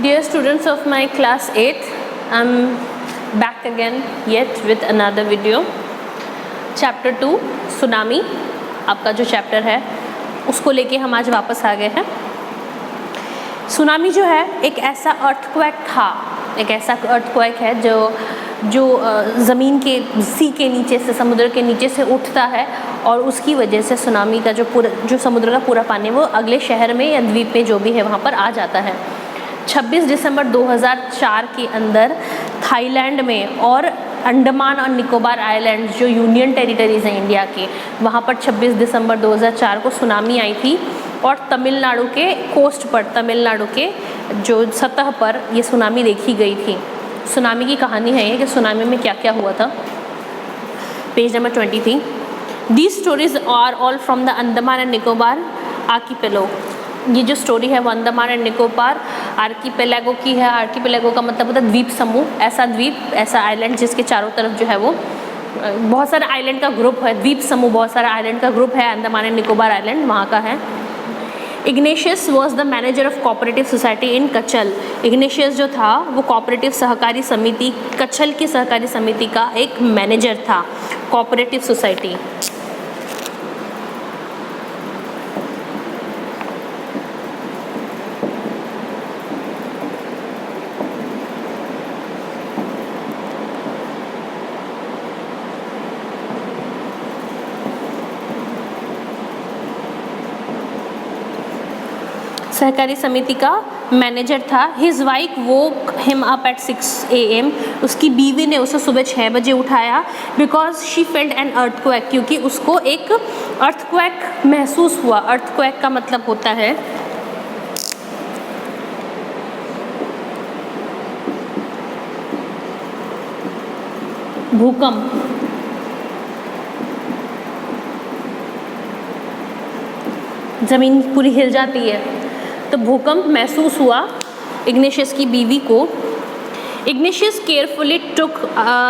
Dear students of my class 8th, I'm back again yet with another video. Chapter 2 tsunami आपका जो chapter है उसको लेके हम आज वापस आ गए हैं। सुनामी जो है एक ऐसा अर्थक्वेक था, एक ऐसा अर्थक्वेक है जो ज़मीन के सी के नीचे से, समुद्र के नीचे से उठता है और उसकी वजह से सुनामी का जो समुद्र का पूरा पानी वो अगले शहर में या द्वीप में जो भी है वहाँ पर आ जाता है। 26 दिसंबर 2004 के अंदर थाईलैंड में और अंडमान और निकोबार आइलैंड जो यूनियन टेरिटरीज़ हैं इंडिया के, वहाँ पर 26 दिसंबर 2004 को सुनामी आई थी और तमिलनाडु के कोस्ट पर, तमिलनाडु के जो सतह पर ये सुनामी देखी गई थी। सुनामी की कहानी है ये कि सुनामी में क्या क्या हुआ था। Page number 23। These stories are all from the Andaman and Nicobar archipelago. ये जो स्टोरी है वो अंडमान एंड निकोबार आर्कीपेलागो की है। आर्कीपेलागो का मतलब होता है द्वीप समूह, ऐसा द्वीप, ऐसा आइलैंड जिसके चारों तरफ जो है वो बहुत सारा आइलैंड का ग्रुप है। द्वीप समूह बहुत सारा आइलैंड का ग्रुप है। अंडमान एंड निकोबार आइलैंड वहाँ का है। Ignatius was the manager of cooperative society in Kachal. Ignatius जो था वो कोऑपरेटिव सहकारी समिति, कच्छल की सहकारी समिति का एक मैनेजर था, कोऑपरेटिव सोसाइटी। सहकारी समिति का मैनेजर था। His wife woke him up at 6 AM। उसकी बीवी ने उसे सुबह 6 बजे उठाया। Because she felt an earthquake, क्योंकि उसको एक अर्थक्वेक महसूस हुआ। अर्थक्वेक का मतलब होता है भूकंप। जमीन पूरी हिल जाती है तो भूकंप महसूस हुआ इग्नेशियस की बीवी को। Ignatius carefully took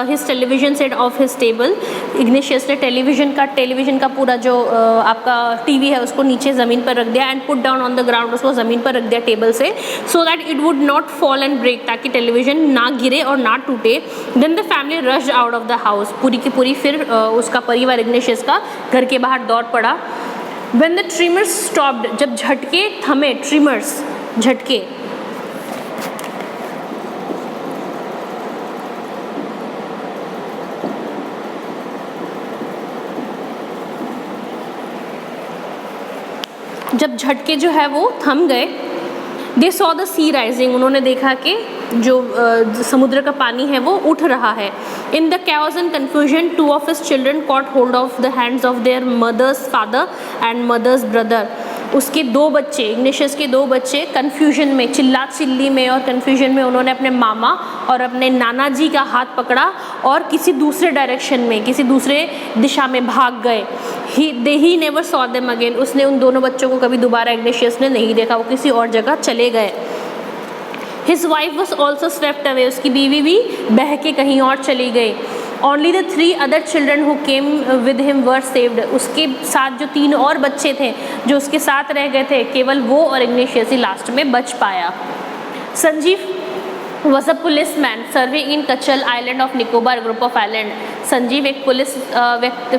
his television set of his table. Ignatius ने टेलीविजन का पूरा जो आपका टीवी है उसको नीचे ज़मीन पर रख दिया and put down on the ground. उसको ज़मीन पर रख दिया टेबल से, so that it would not fall and break, ताकि टेलीविजन ना गिरे और ना टूटे। Then the family rushed out of the house. पूरी की पूरी फिर उसका परिवार इग्नेशियस का घर के बाहर दौड़ पड़ा। When the tremors stopped, जब झटके थमे, ट्रिमर्स झटके, जब झटके जो है वो थम गए, they saw the sea rising, उन्होंने देखा कि जो समुद्र का पानी है वो उठ रहा है। In the chaos and confusion, 2 of his children caught hold of the hands of their mother's father and mother's brother. उसके 2 बच्चे, इग्नेशियस के 2 बच्चे कन्फ्यूजन में, चिल्ला चिल्ली में और कन्फ्यूजन में उन्होंने अपने मामा और अपने नाना जी का हाथ पकड़ा और किसी दूसरे डायरेक्शन में, किसी दूसरे दिशा में भाग गए। He never saw them again. उसने उन दोनों बच्चों को कभी दोबारा इग्नेशियस ने नहीं देखा, वो किसी और जगह चले गए। His wife was also swept away. उसकी बीवी भी बह के कहीं और चली गई। Only the 3 other children who came with him were saved. उसके साथ जो 3 और बच्चे थे जो उसके साथ रह गए थे, केवल वो और इग्नेशियस ही लास्ट में बच पाया। Sanjeev was a policeman serving in Kachal Island of Nicobar group of island. Sanjeev एक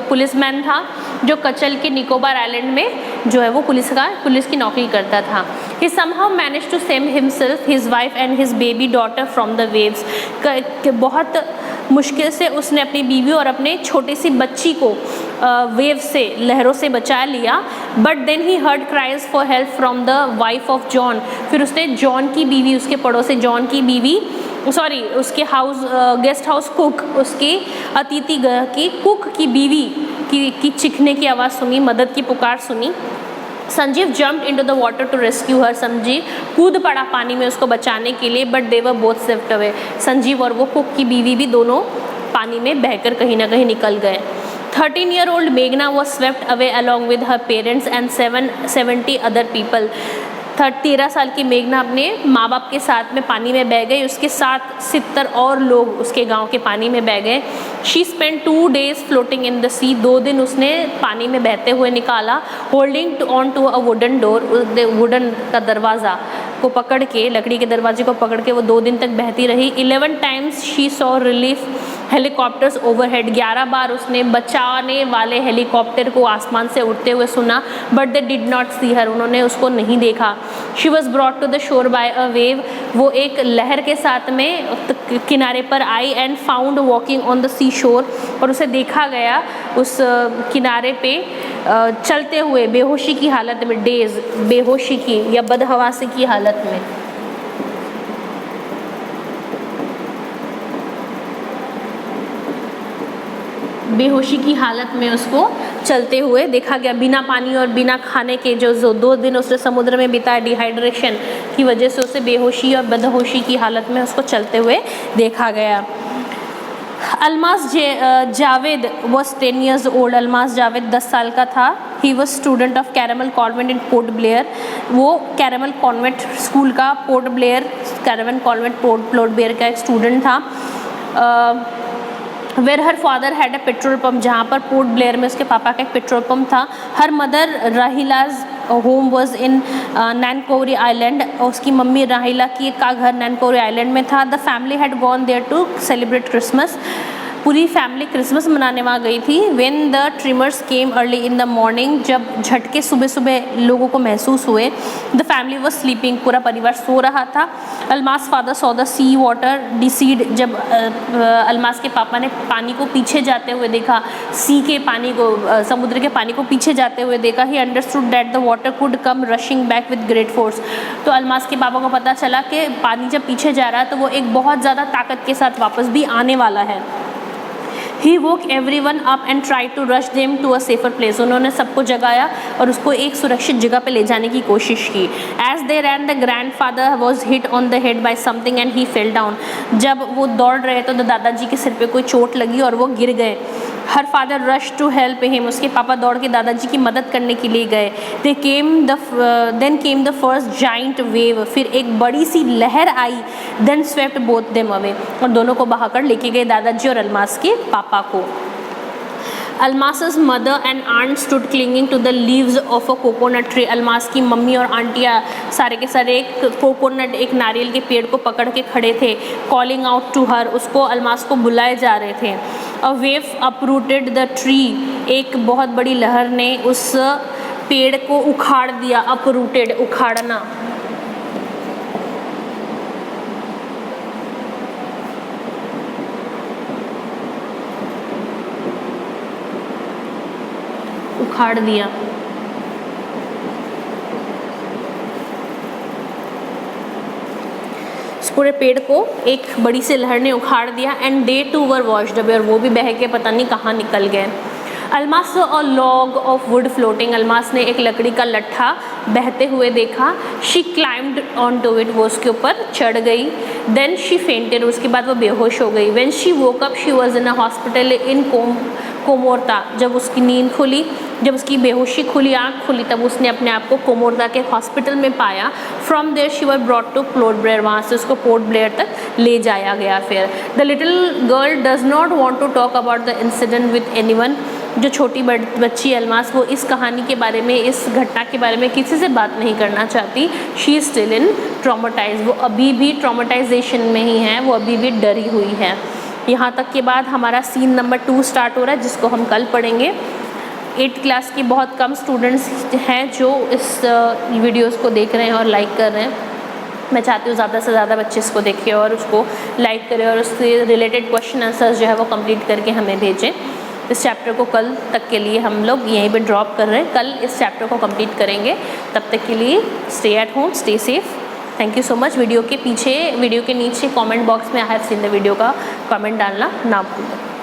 पुलिसमैन था जो कचल के निकोबार आइलैंड में जो है वो पुलिस की नौकरी करता था। He somehow managed to save himself, his wife and his baby daughter from the waves. बहुत मुश्किल से उसने अपनी बीवी और अपने छोटी सी बच्ची को वेव से, लहरों से बचा लिया। But then he heard cries for help from the wife of John. फिर उसने जॉन की बीवी, उसके पड़ोसी जॉन की बीवी, उसके गेस्ट हाउस कुक, उसके अतिथि गृह की कुक की बीवी की चीखने की आवाज़ सुनी, मदद की पुकार सुनी। Sanjeev jumped into the water to rescue her. Sanjeev कूद पड़ा पानी में उसको बचाने के लिए, but they were both swept away. Sanjeev और वो कुक की बीवी भी दोनों पानी में बहकर कहीं ना कहीं निकल गए। 13-year-old मेघना was swept away along with her parents and 70 other people. 13 साल की मेघना अपने माँ बाप के साथ में पानी में बह गई, उसके साथ 70 और लोग उसके गांव के पानी में बह गए। She spend 2 days floating in the sea. 2 दिन उसने पानी में बहते हुए निकाला। Holding on to a wooden door, wooden का दरवाज़ा, को पकड़ के, लकड़ी के दरवाजे को पकड़ के वो 2 दिन तक बहती रही। 11 times she saw relief helicopters overhead, 11 बार उसने बचाने वाले हेलीकॉप्टर को आसमान से उड़ते हुए सुना, but they did not see her, उन्होंने उसको नहीं देखा। She was brought to the shore by a wave, वो एक लहर के साथ में किनारे पर आई, and found walking on the sea shore, और उसे देखा गया उस किनारे पे चलते हुए बेहोशी की हालत में, डेज, बेहोशी की या बदहवासी की हालत में। बेहोशी की हालत में उसको चलते हुए देखा गया, बिना पानी और बिना खाने के जो 2 दिन उसने समुद्र में बिताया, डिहाइड्रेशन की वजह से उसे बेहोशी और बदहोशी की हालत में उसको चलते हुए देखा गया। Almas Javed was 10 years old, Almas Javed 10 साल का था। He was student of Carmel Convent in Port Blair, वो कैरमल कॉन्वेंट स्कूल का पोर्ट ब्लेयर, कैरमल कॉन्वेंट पोर्ट ब्लेयर का एक स्टूडेंट था। Where her father had a petrol pump, जहाँ पर पोर्ट ब्लेयर में उसके पापा का एक पेट्रोल पम्प था। Her mother Rahila's home was in Nancowry island, उसकी मम्मी राहिला का घर नैनकोरी आइलैंड में था। The family had gone there to celebrate Christmas, पूरी फैमिली क्रिसमस मनाने वहाँ गई थी। When the tremors came early in the morning, जब झटके सुबह सुबह लोगों को महसूस हुए, द फैमिली वॉज स्लीपिंग, पूरा परिवार सो रहा था। Almas father saw the sea water recede, जब अल्मास के पापा ने पानी को पीछे जाते हुए देखा, सी के पानी को, समुद्र के पानी को पीछे जाते हुए देखा, he understood that the water could come rushing back with great force, तो अल्मास के पापा को पता चला कि पानी जब पीछे जा रहा है तो वो एक बहुत ज़्यादा ताकत के साथ वापस भी आने वाला है। He woke everyone up and tried to rush them to a safer place, उन्होंने सबको जगाया और उसको एक सुरक्षित जगह पे ले जाने की कोशिश की। As they ran, the grandfather was hit on the head by something and he fell down, जब वो दौड़ रहे तो दादाजी के सिर पे कोई चोट लगी और वो गिर गए। Her father rushed to help him, उसके पापा दौड़ के दादाजी की मदद करने के लिए गए। Then came the first giant wave, फिर एक बड़ी सी लहर आई। Then swept both them away, और दोनों को बहाकर लेके गए, दादाजी और अल्मास के पापा को। अल्मास's mother and aunt stood clinging to the leaves of a coconut tree, Almas की मम्मी और आंटियाँ सारे के सारे एक कोकोनट, एक नारियल के पेड़ को पकड़ के खड़े थे। calling out to her, उसको, अल्मास को बुलाए जा रहे थे। a wave uprooted the tree, एक बहुत बड़ी लहर ने उस पेड़ को उखाड़ दिया। uprooted, उखाड़ना। उखाड़ दिया। इस पूरे पेड़ को एक बड़ी सी लहर ने उखाड़ दिया। And they too were washed away, और वो भी बह के पता नहीं कहाँ निकल गए। Almas a log of wood floating, Almas ने एक लकड़ी का लट्ठा बहते हुए देखा। She climbed on to it, वो उसके ऊपर चढ़ गई। देन शी फेंटेड, उसके बाद वो बेहोश हो गई। When she woke up she was in a hospital in Kamorta, जब उसकी नींद खुली, जब उसकी बेहोशी खुली, आँख खुली, तब उसने अपने आप को कोमोर्ता के हॉस्पिटल में पाया। From there she were brought to Port Blair, वहाँ से उसको पोर्ट ब्लेयर तक ले जाया गया। फिर the little girl does not want to talk about the incident with anyone, जो छोटी बच्ची अल्मास, वो इस कहानी के बारे में, इस घटना के बारे में किसी से बात नहीं करना चाहती। She is still in traumatise, वो अभी भी ट्रॉमेटाइजेशन में ही है, वो अभी भी डरी हुई है। यहाँ तक के बाद हमारा सीन नंबर 2 स्टार्ट हो रहा है, जिसको हम कल पढ़ेंगे। 8th क्लास की बहुत कम स्टूडेंट्स हैं जो इस वीडियोस को देख रहे हैं और लाइक कर रहे हैं। मैं चाहती हूँ ज़्यादा से ज़्यादा बच्चे इसको देखें और उसको लाइक करें और उससे रिलेटेड क्वेश्चन आंसर्स जो है वो कंप्लीट करके हमें भेजें। इस चैप्टर को कल तक के लिए हम लोग यहीं पे ड्रॉप कर रहे हैं, कल इस चैप्टर को कंप्लीट करेंगे। तब तक के लिए stay at home, stay safe. Thank you so much. Video के नीचे कमेंट बॉक्स में I have seen the video का कमेंट डालना ना भूलें।